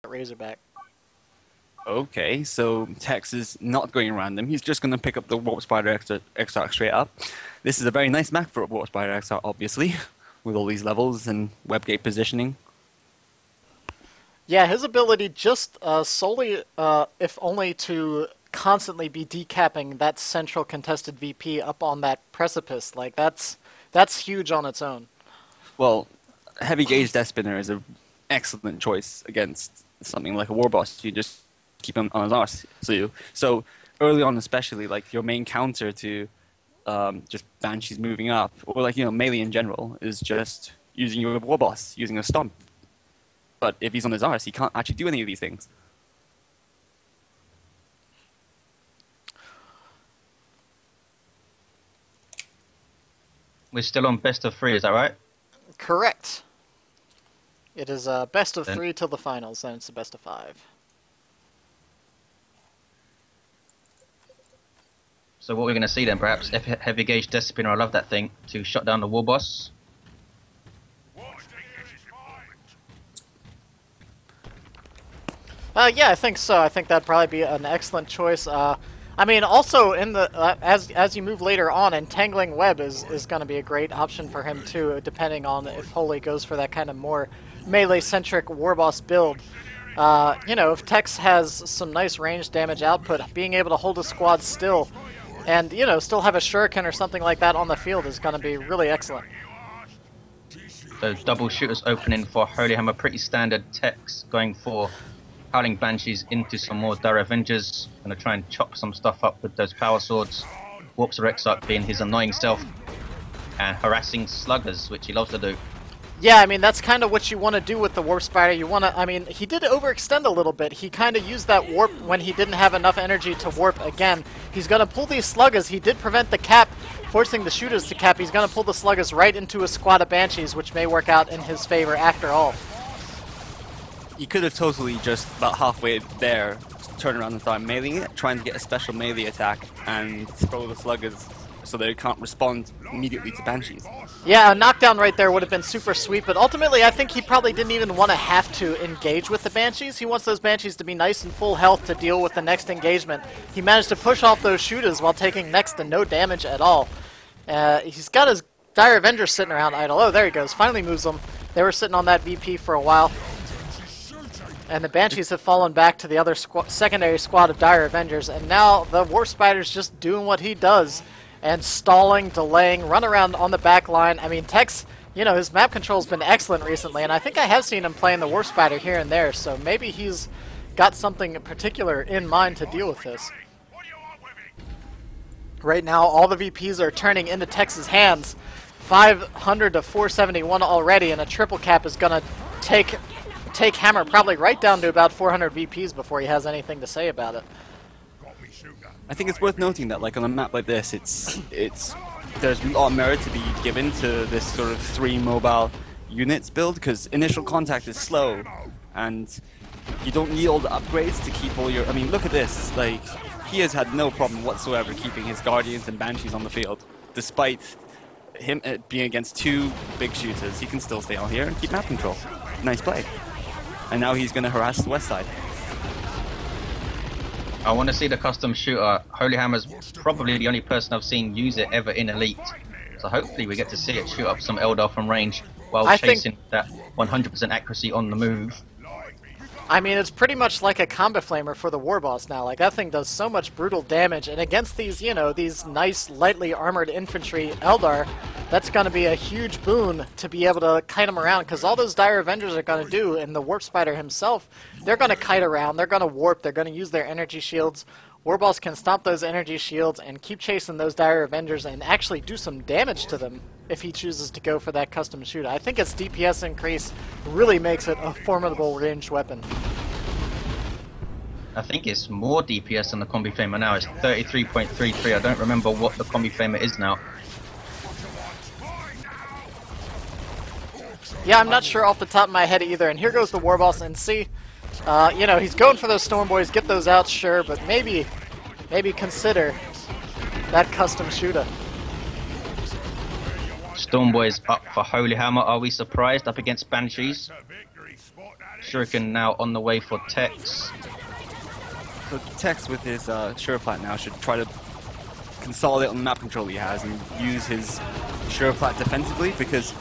Razorback. Okay, so Tex is not going random. He's just going to pick up the Warp Spider extract straight up. This is a very nice map for a Warp Spider extract, obviously, with all these levels and webgate positioning. Yeah, his ability just solely, if only to constantly be decapping that central contested VP up on that precipice. Like that's huge on its own. Well, Heavy Gauge Death Spinner is an excellent choice against something like a War Boss. You just keep him on his arse. So early on, especially, like your main counter to just Banshees moving up, or like melee in general, is just using your War Boss, using a Stomp. But if he's on his arse, he can't actually do any of these things. We're still on best of three, is that right? Correct. It is best of Then- 3 till the finals, then it's a best of 5. So what we're going to see then, perhaps, Heavy Gauge Death Spinner, I love that thing, to shut down the War Boss. Yeah, I think so. I think that'd probably be an excellent choice. I mean, also in the as you move later on, Entangling Web is going to be a great option for him too, depending on if Holy goes for that kind of more melee-centric Warboss build. If Tex has some nice range damage output, being able to hold a squad still, and still have a Shuriken or something like that on the field is going to be really excellent. So double shooters opening for HolyHammer, pretty standard. Tex going for Howling Banshees into some more Dire Avengers. Gonna try and chop some stuff up with those power swords. Warps Rexarch being his annoying self. And harassing sluggers, which he loves to do. Yeah, I mean, that's kind of what you want to do with the Warp Spider. You want to, I mean, he did overextend a little bit. He kind of used that warp when he didn't have enough energy to warp again. He's going to pull these sluggers. He did prevent the cap, forcing the shooters to cap. He's going to pull the sluggers right into a squad of Banshees, which may work out in his favor after all. You could have totally just about halfway there turn around and start meleeing it, trying to get a special melee attack and throw the sluggers so they can't respond immediately to Banshees. Yeah, a knockdown right there would have been super sweet, but ultimately I think he probably didn't even want to have to engage with the Banshees. He wants those Banshees to be nice and full health to deal with the next engagement. He managed to push off those shooters while taking next to no damage at all. He's got his Dire Avengers sitting around idle. Oh, there he goes. Finally moves them. They were sitting on that VP for a while. And the Banshees have fallen back to the other secondary squad of Dire Avengers, and now the Warp Spider's just doing what he does, and stalling, delaying, run around on the back line. I mean, Tex, his map control's been excellent recently, and I think I have seen him playing the Warp Spider here and there, so maybe he's got something in particular in mind to deal with this. Right now, all the VPs are turning into Tex's hands. 500 to 471 already, and a triple cap is going to take Hammer probably right down to about 400 VPs before he has anything to say about it. I think it's worth noting that, like, on a map like this, there's a lot of merit to be given to this sort of 3 mobile units build, because initial contact is slow, and you don't need all the upgrades to keep all your... I mean, look at this. Like, he has had no problem whatsoever keeping his Guardians and Banshees on the field. Despite him being against 2 big shooters, he can still stay on here and keep map control. Nice play. And now he's going to harass the west side. I want to see the custom shooter. HolyHammer's probably the only person I've seen use it ever in Elite. So hopefully we get to see it shoot up some Eldar from range while chasing that 100% accuracy on the move. I mean, it's pretty much like a combo flamer for the Warboss now. Like, that thing does so much brutal damage, and against these, these nice, lightly armored infantry Eldar, that's going to be a huge boon to be able to kite them around, because all those Dire Avengers are going to do, and the Warp Spider himself, they're going to kite around, they're going to warp, they're going to use their energy shields. Warboss can stop those energy shields and keep chasing those Dire Avengers and actually do some damage to them if he chooses to go for that custom shooter. I think its DPS increase really makes it a formidable ranged weapon. I think it's more DPS than the Combi Flamer now. It's 33.33. I don't remember what the Combi Flamer is now. Yeah, I'm not sure off the top of my head either. And here goes the Warboss, and see, he's going for those Storm Boys, get those out, sure, but maybe consider that custom shooter. Storm Boys up for HolyHammer. Are we surprised up against Banshees? Shuriken now on the way for Tex. So Tex with his Sureplat now should try to consolidate on the map control he has and use his Sureplat defensively because,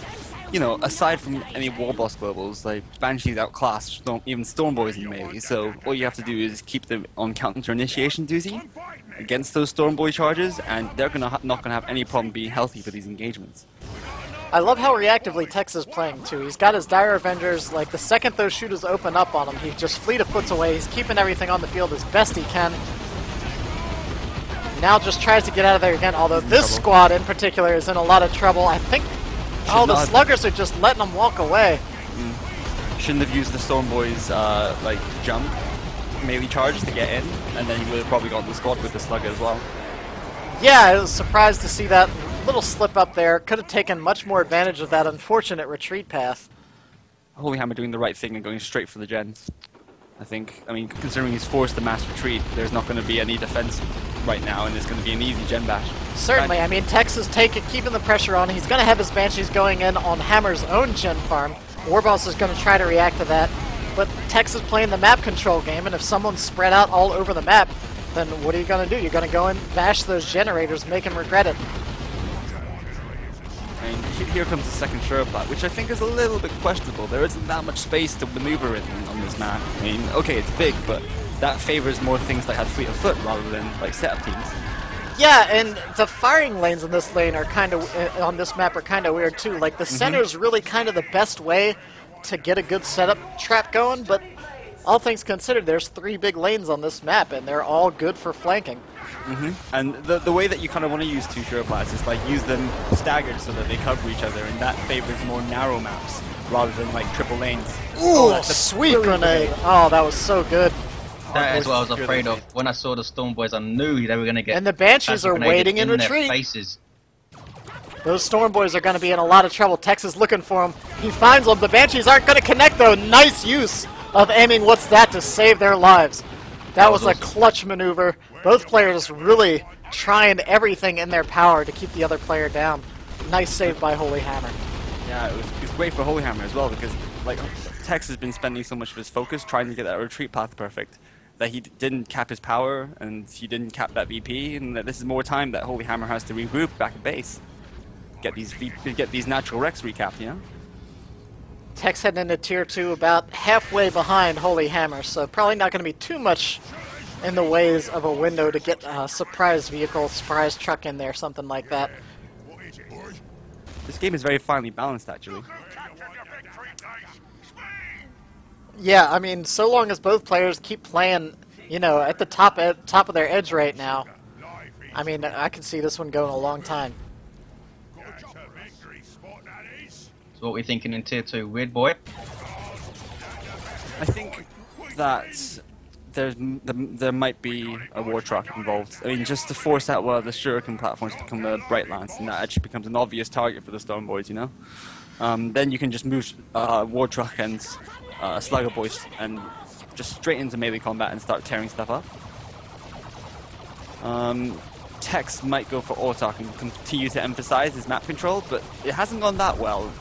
you know, aside from any war boss globals, like Banshees outclass even Stormboys in melee, so all you have to do is keep them on counter initiation duty against those Stormboy charges, and they're not gonna have any problem being healthy for these engagements. I love how reactively Tex is playing too. He's got his Dire Avengers, like the second those shooters open up on him, he just fleet of foots away. He's keeping everything on the field as best he can. Now just tries to get out of there again, although this squad in particular is in a lot of trouble. I think all the sluggers are just letting them walk away. Shouldn't have used the Stormboy's like jump melee charge to get in, and then he would have probably gotten the squad with the slugger as well. Yeah, I was surprised to see that little slip up there. Could have taken much more advantage of that unfortunate retreat path. HolyHammer doing the right thing and going straight for the gens. I think, I mean, considering he's forced the mass retreat, there's not going to be any defense right now, and it's going to be an easy gen bash. Certainly, I mean, Tex is keeping the pressure on. He's going to have his Banshees going in on Hammer's own gen farm. Warboss is going to try to react to that, but Tex is playing the map control game, and if someone's spread out all over the map, then what are you going to do? You're going to go and bash those generators, make them regret it. And here comes the second Sureplat, which I think is a little bit questionable. There isn't that much space to maneuver in on this map. I mean, okay, it's big, but that favors more things that have fleet of foot rather than like setup teams. Yeah, and the firing lanes in this lane are kind of on this map are kind of weird too. Like the center is really kind of the best way to get a good setup trap going, but all things considered, there's 3 big lanes on this map, and they're all good for flanking. And the way that you kind of want to use 2 Sureplats is like use them staggered so that they cover each other, and that favors more narrow maps rather than like triple lanes. Ooh, oh, sweet grenade! Oh, that was so good. That is what I was afraid of. When I saw the Stormboys, I knew they were going to get. And the Banshees are waiting in retreat. Those Stormboys are going to be in a lot of trouble. Tex is looking for them. He finds them. The Banshees aren't going to connect though. Nice use of aiming what's that to save their lives. That was a clutch maneuver. Both players really trying everything in their power to keep the other player down. Nice save by HolyHammer. Yeah, it was great for HolyHammer as well because like Tex has been spending so much of his focus trying to get that retreat path perfect that he didn't cap his power and he didn't cap that VP, and that this is more time that HolyHammer has to regroup back at base. Get these natural wrecks recapped, you know? Tex heading into Tier 2 about halfway behind HolyHammer, so probably not going to be too much in the ways of a window to get a surprise vehicle, surprise truck in there, something like that. This game is very finely balanced, actually. Yeah, I mean, so long as both players keep playing, you know, at the top of their edge right now, I mean, I can see this one going a long time. So what are we thinking in Tier 2, Weird Boy? I think that there might be a war truck involved. I mean, just to force out one of the Shuriken platforms to become the Bright Lance, and that actually becomes an obvious target for the Stormboys, you know? Then you can just move war truck and Slugger Boys and just straight into melee combat and start tearing stuff up. Tex might go for Autark and continue to emphasize his map control, but it hasn't gone that well.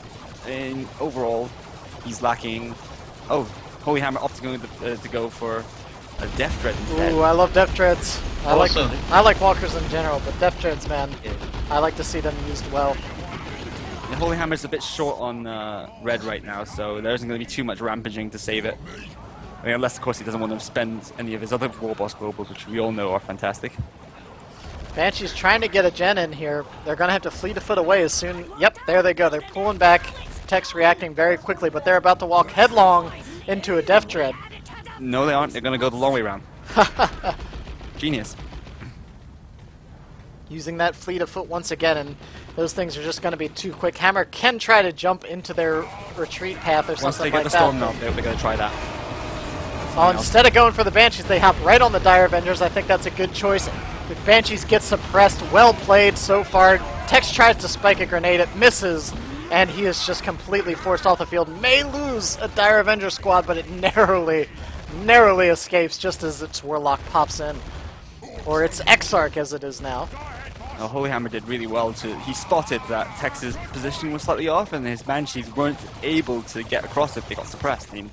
Overall, he's lacking. Oh, HolyHammer opting to go for a Death Dread instead. Ooh, I love Death Dreads. I like walkers in general, but Death Dreads, man, I like to see them used well. The HolyHammer's a bit short on red right now, so there isn't going to be too much rampaging to save it. I mean, unless, of course, he doesn't want to spend any of his other War Boss globals, which we all know are fantastic. Banshee's trying to get a gen in here. They're going to have to fleet a foot away as soon... Yep, there they go. They're pulling back. Tex reacting very quickly, but they're about to walk headlong into a Death Dread. No, they aren't. They're going to go the long way around. Genius. Using that fleet of foot once again, and those things are just going to be too quick. Hammer can try to jump into their retreat path or something like that. Once they get the storm melt, they're going to try that. Oh, instead of going for the Banshees, they hop right on the Dire Avengers. I think that's a good choice. The Banshees get suppressed. Well played so far. Tex tries to spike a grenade. It misses, and he is just completely forced off the field. May lose a Dire Avenger squad, but it narrowly escapes just as its Warlock pops in. Or its Exarch, as it is now. HolyHammer did really well. He spotted that Tex's position was slightly off, and his Banshees weren't able to get across it. They got suppressed. I mean,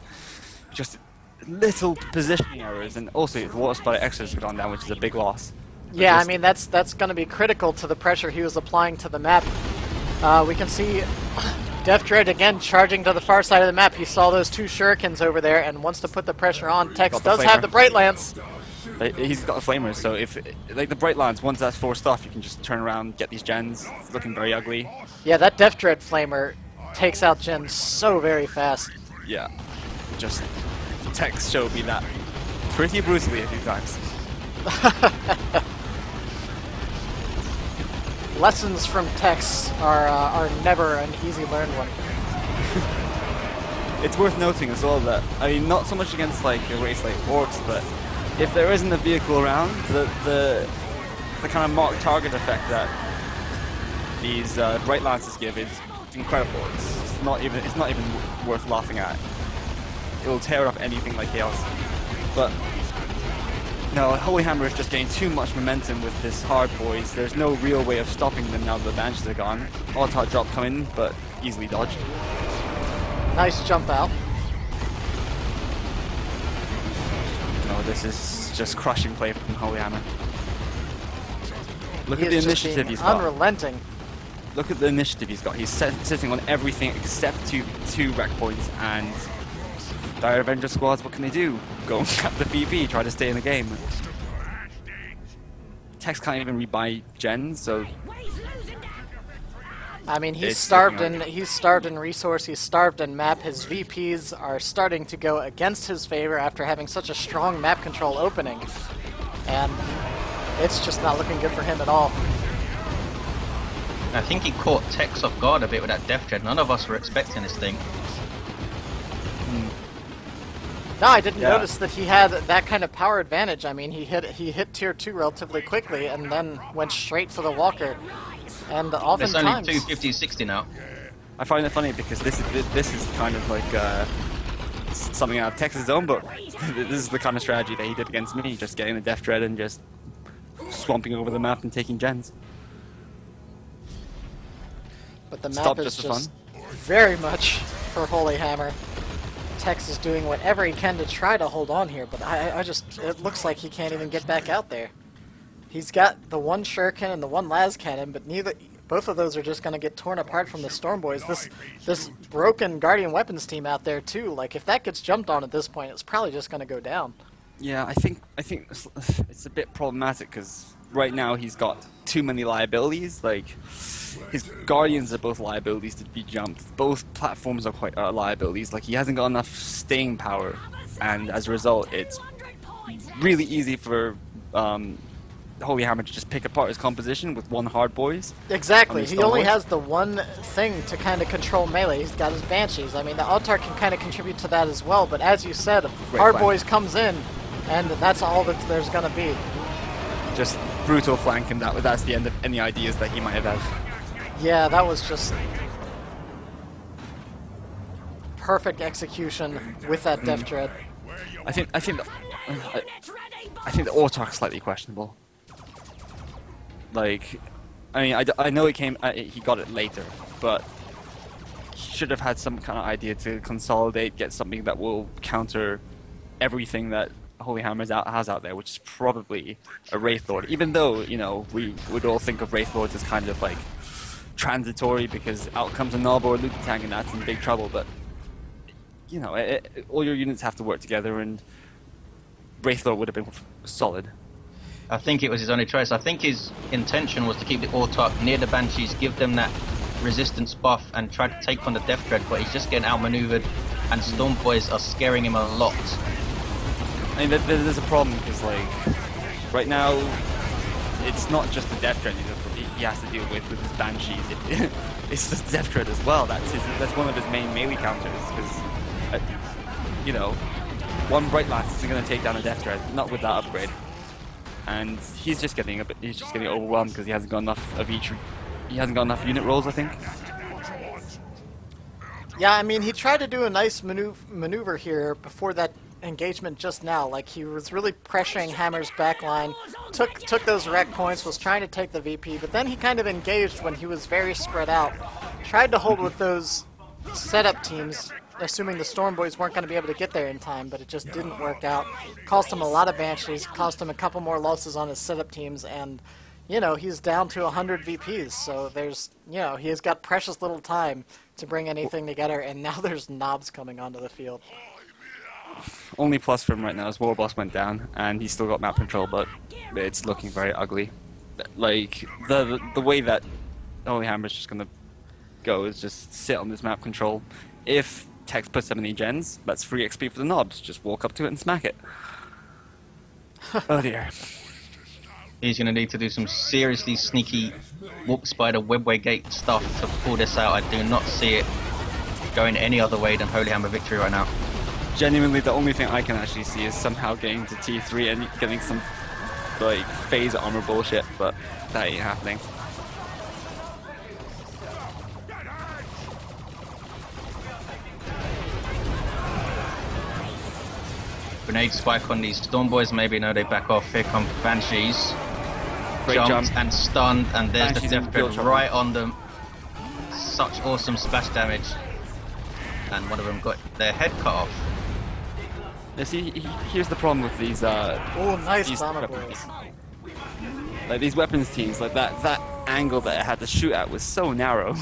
just little positioning errors, and also the water supply extras have gone down, which is a big loss. Yeah, I mean, that's going to be critical to the pressure he was applying to the map. We can see Death Dread again charging to the far side of the map. He saw those 2 shurikens over there and wants to put the pressure on. Tex does have the Bright Lance. He's got a flamer, so if like the Bright Lance, once that's forced off, you can just turn around, get these gens. It's looking very ugly. Yeah, that Death Dread flamer takes out gens so very fast. Yeah, just Tex showed me that pretty brutally a few times. Lessons from Tex are never an easy learned one. It's worth noting as well that, I mean, not so much against like a race like Orcs, but if there isn't a vehicle around, the kind of marked target effect that these Bright Lances give is incredible. It's not even worth laughing at. It will tear up anything like Chaos. But no, HolyHammer is just getting too much momentum with this hard boys. There's no real way of stopping them now that the Banshees are gone. Auto drop coming, but easily dodged. Nice jump out. No, this is just crushing play from HolyHammer. Look He at the is just initiative being he's got. unrelenting. Look at the initiative he's got. He's sitting on everything except two wreck points, and Dire Avenger squads, what can they do? Go and cap the VP, try to stay in the game. Tex can't even rebuy gens, so I mean, he's It's starved looking in resource, he's starved in map. His VPs are starting to go against his favor after having such a strong map control opening. And it's just not looking good for him at all. I think he caught Tex off guard a bit with that Death Dread. None of us were expecting this thing. No, I didn't Yeah. notice that he had that kind of power advantage. I mean, he hit tier 2 relatively quickly and then went straight for the walker. And There's oftentimes... only 250, 60 now. I find it funny because this is kind of like something out of Tex's own book. This is the kind of strategy that he did against me, just getting the Death Dread and just swamping over the map and taking gens. But the Stop map is just for just very much for HolyHammer. Tex is doing whatever he can to try to hold on here, but it looks like he can't even get back out there. He's got the one shuriken and the one las cannon, but both of those are just going to get torn apart from the Storm Boys. This broken Guardian weapons team out there too. Like if that gets jumped on at this point, it's probably just going to go down. Yeah, I think it's a bit problematic because right now he's got too many liabilities. Like his Guardians are both liabilities to be jumped. Both platforms are quite liabilities. Like he hasn't got enough staying power, and as a result, it's really easy for HolyHammer to just pick apart his composition with one hard boys. Exactly. He only has the one thing to kind of control melee. He's got his Banshees. I mean, the Eldar can kind of contribute to that as well, but as you said, hard boys comes in, and that's all that there's going to be. Just brutal flank, and that's the end of any ideas that he might have had. Yeah, that was just perfect execution with that Death Dread. I think the Autark's slightly questionable. Like, I mean, I know it came, he got it later, but he should have had some kind of idea to consolidate, get something that will counter everything that HolyHammer has out there, which is probably a Wraith Lord. Even though, you know, we would all think of Wraith Lords as kind of like transitory because out comes a Nob or a Luke Tank and that's in big trouble, but you know, all your units have to work together, and Wraith Lord would have been solid. I think it was his only choice. I think his intention was to keep the Autark near the Banshees, give them that resistance buff and try to take on the Death Dread, but he's just getting outmaneuvered and Storm Boys are scaring him a lot. I mean, there's a problem because, like, right now, it's not just the Death Dread he has to deal with his Banshees. It's the Death Dread as well. That's one of his main melee counters because, you know, one Bright Lance isn't going to take down a Death Dread, not with that upgrade. And he's just getting overwhelmed because he hasn't got enough of each. He hasn't got enough unit rolls, I think. Yeah, I mean, he tried to do a nice maneuver here before that engagement just now. Like, he was really pressuring Hammer's backline, took those wreck points, was trying to take the VP, but then he kind of engaged when he was very spread out. Tried to hold with those setup teams assuming the Storm Boys weren't going to be able to get there in time, but it just didn't work out. Cost him a lot of Banshees, cost him a couple more losses on his setup teams, and, you know, he's down to 100 VPs, so there's, you know, he has got precious little time to bring anything together, and now there's knobs coming onto the field. Only plus for him right now is War Boss went down, and he's still got map control, but it's looking very ugly. Like, the way that HolyHammer is just going to go is just sit on this map control. If Tex puts so many gens, that's free XP for the knobs. Just walk up to it and smack it. Oh dear. He's going to need to do some seriously sneaky warp spider webway gate stuff to pull this out. I do not see it going any other way than HolyHammer victory right now. Genuinely, the only thing I can actually see is somehow getting to T3 and getting some like phase armor bullshit, but that ain't happening. Grenade spike on these Storm Boys, maybe no, they back off. Here come Banshees. Great Jumped jump. and stunned, and there's Banshees the in death field thread trouble. right on them. Such awesome splash damage. And one of them got their head cut off. You see, here's the problem with these. Oh, nice these bomber weapons. boys. Like these weapons teams, like that angle that it had to shoot at was so narrow.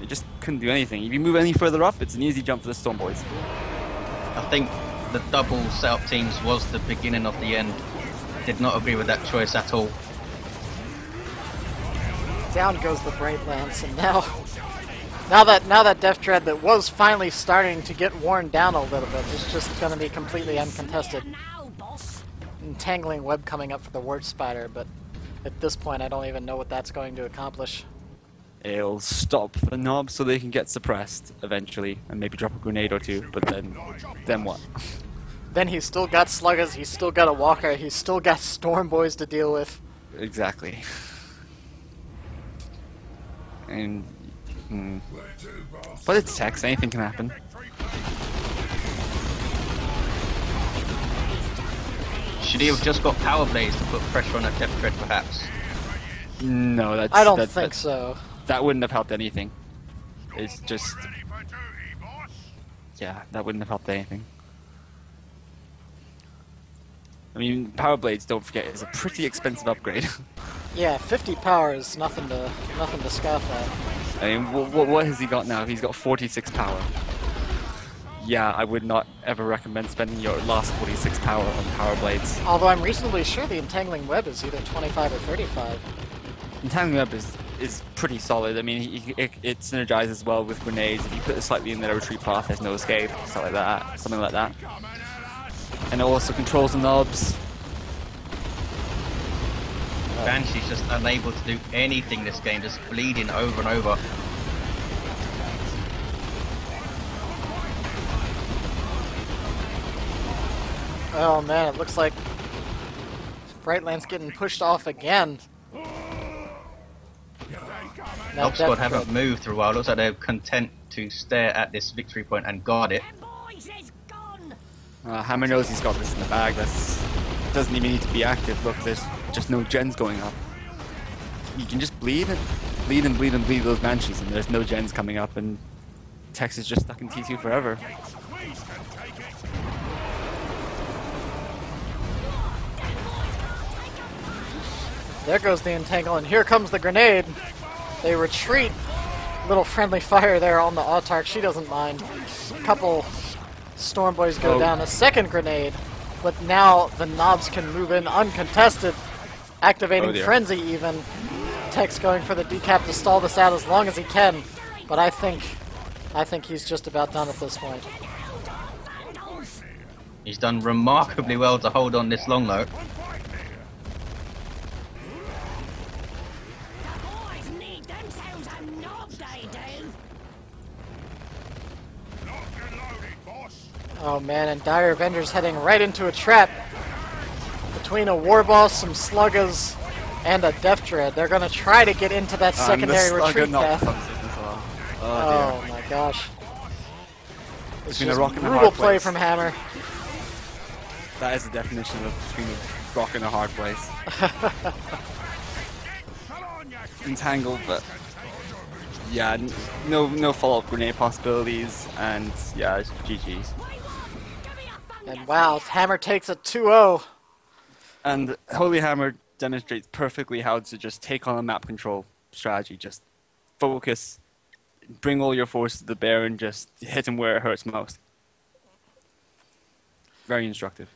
It just couldn't do anything. If you move any further up, it's an easy jump for the Storm Boys. I think the double setup teams was the beginning of the end. Did not agree with that choice at all. Down goes the Bright Lance, and now that Death Dread that was finally starting to get worn down a little bit is just going to be completely uncontested. Entangling web coming up for the Wart Spider, but at this point I don't even know what that's going to accomplish. It'll stop the knobs so they can get suppressed eventually, and maybe drop a grenade or two. But then what? Then he's still got Sluggers, he's still got a Walker, he's still got Storm Boys to deal with. Exactly. And but it's Tex. Anything can happen. Should he have just got Power Blaze to put pressure on that Death Thread, perhaps? No, that's. I don't think so. That wouldn't have helped anything. It's just. Yeah, that wouldn't have helped anything. I mean, Power Blades, don't forget, is a pretty expensive upgrade. Yeah, 50 power is nothing to scoff at. I mean, what has he got now? He's got 46 power. Yeah, I would not ever recommend spending your last 46 power on Power Blades. Although I'm reasonably sure the Entangling Web is either 25 or 35. Entangling Web is pretty solid. I mean, it synergizes well with grenades. If you put it slightly in their retreat path, there's no escape, something like that. And it also controls the knobs. Banshee's just unable to do anything this game, just bleeding over and over. Oh man, it looks like Brightland's getting pushed off again. Knob Squad haven't moved for a while. Looks like they're content to stare at this victory point and guard it. Hammer knows he's got this in the bag. Doesn't even need to be active. Look, there's just no gens going up. You can just bleed those Banshees, and there's no gens coming up, and Tex is just stuck in T2 forever. There goes the Entangle, and here comes the grenade. They retreat. Little friendly fire there on the Autarch. She doesn't mind. A couple Storm Boys go down. A second grenade. But now the knobs can move in uncontested. Activating Frenzy even. Tex going for the decap to stall this out as long as he can. But I think he's just about done at this point. He's done remarkably well to hold on this long though. Oh man, and Dire Avenger's heading right into a trap. Between a War Boss, some Sluggers, and a Death Dread. They're going to try to get into that secondary retreat path. Oh my gosh. It's just brutal play from Hammer. That is the definition of between a rock and a hard place. Entangled, but yeah, no follow-up grenade possibilities, and yeah, it's GG's. And wow, Hammer takes a 2-0. And HolyHammer demonstrates perfectly how to just take on a map control strategy. Just focus, bring all your forces to bear, and just hit him where it hurts most. Very instructive.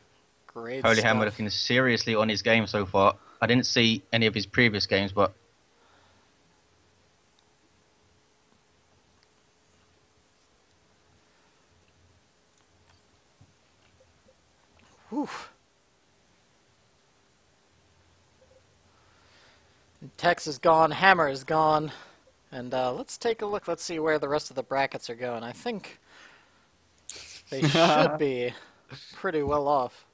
Great HolyHammer stuff. looking seriously on his game so far. I didn't see any of his previous games, but Whew. Tex is gone, Hammer is gone, and let's take a look. Let's see where the rest of the brackets are going. I think they should be pretty well off.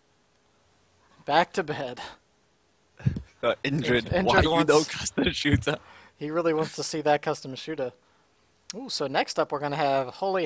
Back to bed. Indrid, Indrid why you wants- no custom shooter? He really wants to see that custom shooter. Ooh, so next up we're going to have Holy